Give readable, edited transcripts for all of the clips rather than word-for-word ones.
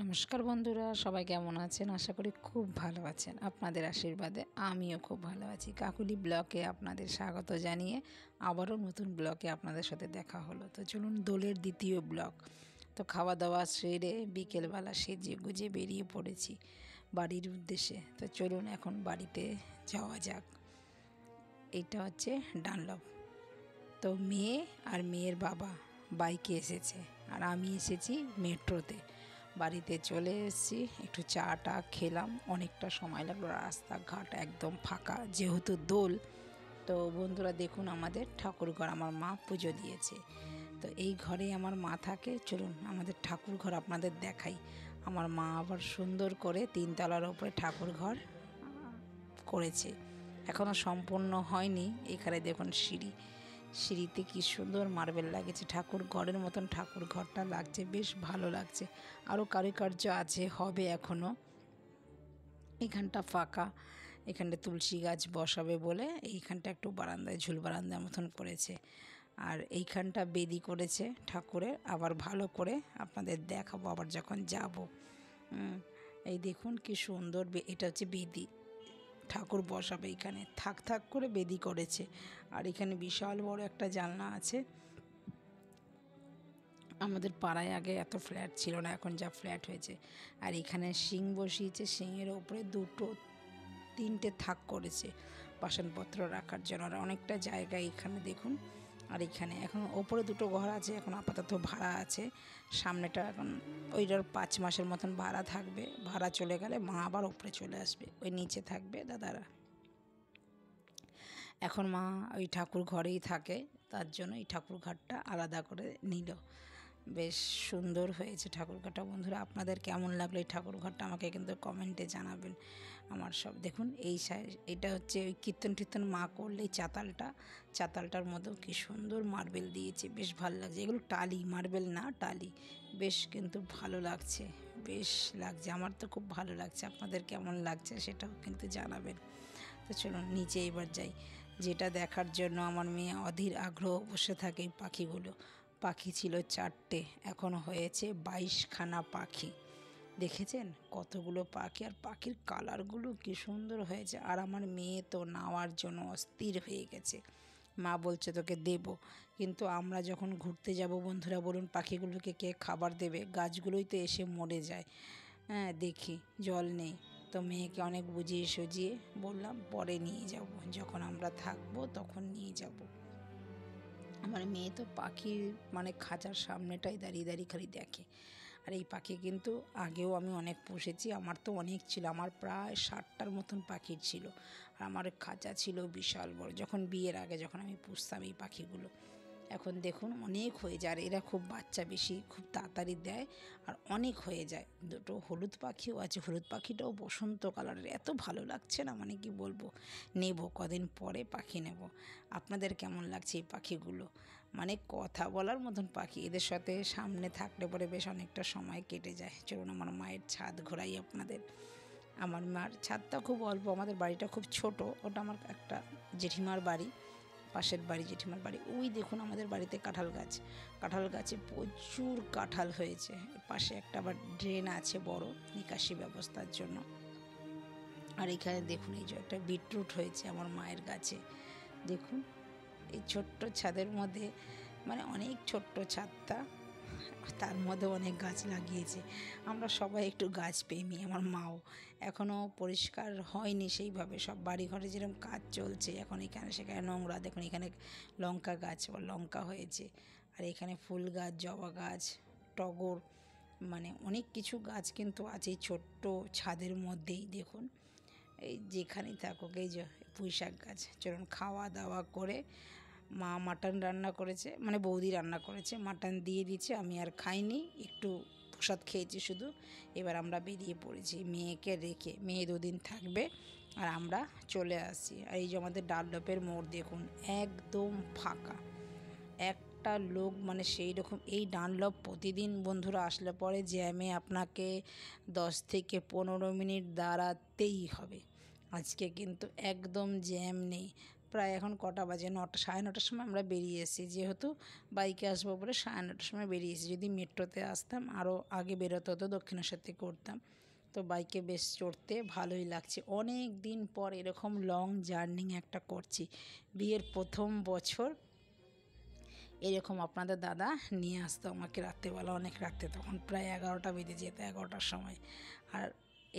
নমস্কার বন্ধুরা, সবাই কেমন আছেন? আশা করি খুব ভালো আছেন। আপনাদের আশীর্বাদে আমিও খুব ভালো আছি। কাকুলি ব্লকে আপনাদের স্বাগত জানিয়ে আবারও নতুন ব্লকে আপনাদের সাথে দেখা হলো। তো চলুন, দোলের দ্বিতীয় ব্লক। তো খাওয়া দাওয়া সেরে বিকেলবেলা সেজে গুজে বেরিয়ে পড়েছি বাড়ির উদ্দেশ্যে। তো চলুন এখন বাড়িতে যাওয়া যাক। এইটা হচ্ছে ডানলপ। তো মেয়ে আর মেয়ের বাবা বাইকে এসেছে আর আমি এসেছি মেট্রোতে। বাড়িতে চলে এসেছি, একটু চা টা খেলাম, অনেকটা সময় লাগলো, রাস্তাঘাট একদম ফাঁকা যেহেতু দোল। তো বন্ধুরা দেখুন, আমাদের ঠাকুরঘর, আমার মা পুজো দিয়েছে। তো এই ঘরেই আমার মা থাকে। চলুন আমাদের ঠাকুরঘর আপনাদের দেখাই। আমার মা আবার সুন্দর করে 3 তলার ওপরে ঠাকুরঘর করেছে, এখনও সম্পূর্ণ হয়নি। এখানে দেখুন সিঁড়িতে কি সুন্দর মার্বেল লাগেছে, ঠাকুর ঘরের মতন ঠাকুর ঘরটা লাগছে, বেশ ভালো লাগছে। আরও কারুকার্য আছে, হবে এখনও। এখানটা ফাঁকা, এখানটা তুলসী গাছ বসাবে বলে এইখানটা একটু বারান্দায় ঝুল বারান্দার মতন করেছে। আর এইখানটা বেদি করেছে ঠাকুরের, আবার ভালো করে আপনাদের দেখাবো আবার যখন যাব। এই দেখুন কি সুন্দর, এটা হচ্ছে বেদি, ঠাকুর বসাবে এখানে, থাক থাক করে বেদি করেছে। আর এখানে বিশাল বড় একটা জানলা আছে। আমাদের পাড়ায় আগে এত ফ্ল্যাট ছিল না, এখন যা ফ্ল্যাট হয়েছে। আর এখানে শিং বসিয়েছে, শিংয়ের ওপরে 2-3টে থাক করেছে বাসনপত্র রাখার জন্য। আর অনেকটা জায়গা এখানে দেখুন। আর এখানে এখন ওপরে 2টো ঘর আছে, এখন আপাতত ভাড়া আছে। সামনেটা এখন ওইটার 5 মাসের মতন ভাড়া থাকবে, ভাড়া চলে গেলে মা আবার ওপরে চলে আসবে, ওই নিচে থাকবে দাদারা। এখন মা ওই ঠাকুর ঘরেই থাকে, তার জন্য এই ঠাকুর ঘরটা আলাদা করে নিল। বেশ সুন্দর হয়েছে ঠাকুর ঘরটা। বন্ধুরা আপনাদের কেমন লাগলো এই ঠাকুর ঘরটা আমাকে কিন্তু কমেন্টে জানাবেন। আমার সব দেখুন, এটা হচ্ছে ওই কীর্তন মা করলে চাতালটার মধ্যেও কি সুন্দর মার্বেল দিয়েছে, বেশ ভালো লাগছে। এগুলো টালি, মার্বেল না টালি, বেশ কিন্তু ভালো লাগছে, বেশ লাগছে। আমার তো খুব ভালো লাগছে, আপনাদের কেমন লাগছে সেটাও কিন্তু জানাবেন। তো চলুন নিচে এবার যাই, যেটা দেখার জন্য আমার মেয়ে অধীর আগ্রহ বসে থাকে। এই পাখিগুলো, পাখি ছিল 4টে, এখন হয়েছে 22খানা পাখি। দেখেছেন কতগুলো পাখি, আর পাখির কালারগুলো কি সুন্দর হয়েছে। আর আমার মেয়ে তো নেওয়ার জন্য অস্থির হয়ে গেছে, মা বলছে তোকে দেব। কিন্তু আমরা যখন ঘুরতে যাব বন্ধুরা বলুন, পাখিগুলোকে কে খাবার দেবে? গাছগুলোই তো এসে মরে যায়। হ্যাঁ, দেখি জল নেই, তো মেয়েকে অনেক বুঝিয়ে সুজিয়ে বললাম পরে নিয়ে যাব, যখন আমরা থাকবো তখন নিয়ে যাব। আমার মেয়ে তো পাখির খাঁচার সামনেটাই দাঁড়িয়ে দাঁড়িয়ে খালি দেখে। আর এই পাখি কিন্তু আগেও আমি অনেক পুষেছি, আমার তো অনেক ছিল, আমার প্রায় 60টার মতন পাখির ছিল। আর আমার খাঁচা ছিল বিশাল বড়, যখন বিয়ের আগে যখন আমি পুষতাম এই পাখিগুলো। এখন দেখুন অনেক হয়ে যায়, আর এরা খুব বাচ্চা বেশি, খুব তাড়াতাড়ি দেয় আর অনেক হয়ে যায়। 2টো হলুদ পাখিও আছে, হলুদ পাখিটাও বসন্ত কালারের, এত ভালো লাগছে না, কি বলবো। নেব কদিন পরে পাখি নেব। আপনাদের কেমন লাগছে এই পাখিগুলো? কথা বলার মতন পাখি, এদের সাথে সামনে থাকলে পরে বেশ অনেকটা সময় কেটে যায়। চলুন আমার মায়ের ছাদ ঘোরাই আপনাদের। আমার মার ছাদটা খুব অল্প, আমাদের বাড়িটা খুব ছোট, ওটা আমার একটা জেঠিমার বাড়ি, পাশের বাড়ি জেঠিমার বাড়ি। ওই দেখুন আমাদের বাড়িতে কাঁঠাল গাছে প্রচুর কাঁঠাল হয়েছে। পাশে একটা আবার ড্রেন আছে বড়, নিকাশি ব্যবস্থার জন্য। আর এখানে দেখুন এই যে একটা বিটরুট হয়েছে আমার মায়ের গাছে। দেখুন এই ছোট্ট ছাদের মধ্যে, অনেক ছোট্ট ছাদটা, তার মধ্যে অনেক গাছ লাগিয়েছে। আমরা সবাই একটু গাছ প্রেমী, আমার মাও। এখনও পরিষ্কার হয়নি সেইভাবে, সব বাড়িঘরে যেরকম কাজ চলছে, এখন এখানে সেখানে নোংরা। দেখুন এখানে লঙ্কা গাছ, লঙ্কা হয়েছে। আর এখানে ফুল গাছ, জবা গাছ, টগর, অনেক কিছু গাছ কিন্তু আছে এই ছোট্ট ছাদের মধ্যেই। দেখুন এই যেখানেই থাকুক, এই যে পুঁইশাক গাছ। চলুন খাওয়া দাওয়া করে, মা মাটন রান্না করেছে, বৌদি রান্না করেছে, মাটন দিয়ে দিচ্ছে, আমি আর খাইনি, একটু প্রসাদ খেয়েছি শুধু। এবার আমরা বেরিয়ে পড়েছি মেয়েকে রেখে, মেয়ে 2 দিন থাকবে আর আমরা চলে আসছি। আর এই যে আমাদের ডানলপের মোড় দেখুন, একদম ফাঁকা, একটা লোক সেই রকম। এই ডানলপ প্রতিদিন বন্ধুরা আসলে পরে জ্যামে আপনাকে 10 থেকে 15 মিনিট দাঁড়াতেই হবে। আজকে কিন্তু একদম জ্যাম নেই, প্রায় এখন কটা বাজে, 9টা, 9:30টার সময় আমরা বেরিয়ে এসেছি। যেহেতু বাইকে আসবো বলে 9:30টার সময় বেরিয়েছি। যদি মেট্রোতে আসতাম আরও আগে বেরোতে হতো, দক্ষিণেশ্বর থেকে উঠতাম। তো বাইকে বেশ চড়তে ভালোই লাগছে। অনেক দিন পর এরকম লং জার্নি একটা করছি। বিয়ের প্রথম বছর এরকম আপনাদের দাদা নিয়ে আসতো আমাকে রাত্রেবেলা, অনেক রাত্রে, তখন প্রায় 11টা বেজে যেত, 11টার সময়। আর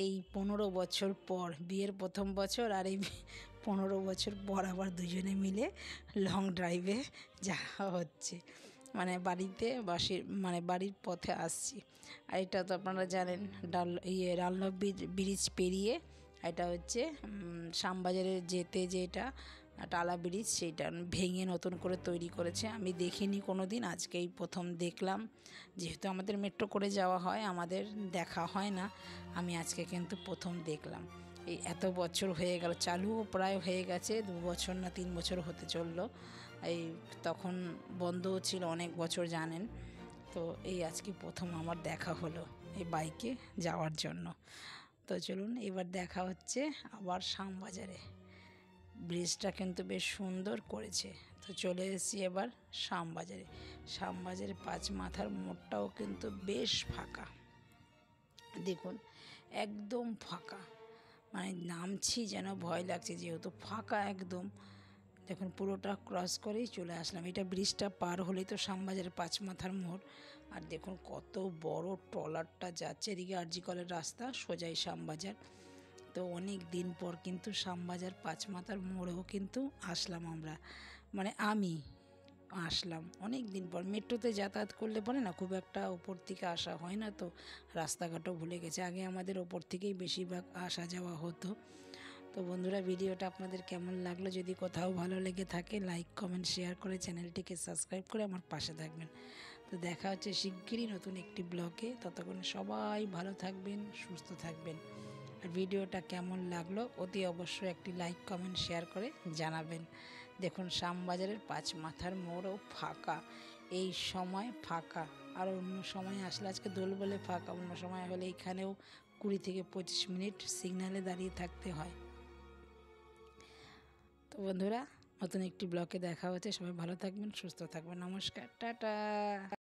এই 15 বছর পর, বিয়ের প্রথম বছর আর এই 15 বছর পর আবার দুজনে মিলে লং ড্রাইভে যাওয়া হচ্ছে। মানে বাড়ির পথে আসছি। আর এটা তো আপনারা জানেন, রালনব ব্রিজ পেরিয়ে এটা হচ্ছে শ্যামবাজারে যেতে, যেটা টালা ব্রিজ, সেইটা ভেঙে নতুন করে তৈরি করেছে। আমি দেখিনি কোনো দিন, আজকেই প্রথম দেখলাম। যেহেতু আমাদের মেট্রো করে যাওয়া হয়, আমাদের দেখা হয় না, আমি আজকে কিন্তু প্রথম দেখলাম। এই এত বছর হয়ে গেল, চালুও প্রায় হয়ে গেছে, 2 বছর না 3 বছর হতে চললো। এই তখন বন্ধও ছিল অনেক বছর, জানেন তো। এই আজকে প্রথম আমার দেখা হলো এই বাইকে যাওয়ার জন্য। তো চলুন এবার দেখা হচ্ছে আবার শ্যামবাজারে। ব্রিজটা কিন্তু বেশ সুন্দর করেছে। তো চলে এসেছি এবার শ্যামবাজারে। শ্যামবাজারের 5 মাথার মোড়টাও কিন্তু বেশ ফাঁকা, দেখুন একদম ফাঁকা। মানে নামছি যেন ভয় লাগছে, যেহেতু ফাঁকা একদম। দেখুন পুরোটা ক্রস করেই চলে আসলাম। এটা ব্রিজটা পার হলেই তো শ্যামবাজারের 5 মাথার মোড়। আর দেখুন কত বড় ট্রলারটা যাচ্ছে, এদিকে আরজি কলের রাস্তা, সোজাই শ্যামবাজার। তো অনেক দিন পর কিন্তু শ্যামবাজার 5 মাথার মোড়েও কিন্তু আসলাম আমরা, মানে আমি আসলাম অনেক দিন পর। মেট্রোতে যাতায়াত করলে পরে না খুব একটা ওপর থেকে আসা হয় না, তো রাস্তাঘাটও ভুলে গেছে। আগে আমাদের ওপর থেকেই বেশিরভাগ আসা যাওয়া হতো। তো বন্ধুরা, ভিডিওটা আপনাদের কেমন লাগলো? যদি কোথাও ভালো লেগে থাকে লাইক কমেন্ট শেয়ার করে চ্যানেলটিকে সাবস্ক্রাইব করে আমার পাশে থাকবেন। তো দেখা হচ্ছে শিগগিরই নতুন একটি ব্লগে। ততক্ষণে সবাই ভালো থাকবেন, সুস্থ থাকবেন। আর ভিডিওটা কেমন লাগলো অতি অবশ্যই একটি লাইক কমেন্ট শেয়ার করে জানাবেন। দেখুন শ্যামবাজারের 5 মাথার মোড়ও ফাঁকা, এই সময় ফাঁকা। আর অন্য সময় আসলে, আজকে দোল বলে ফাঁকা, অন্য সময় হলে এখানেও 20 থেকে 25 মিনিট সিগন্যালে দাঁড়িয়ে থাকতে হয়। তো বন্ধুরা, নতুন একটি ব্লগে দেখা হচ্ছে। সবাই ভালো থাকবেন, সুস্থ থাকবেন। নমস্কার, টাটা।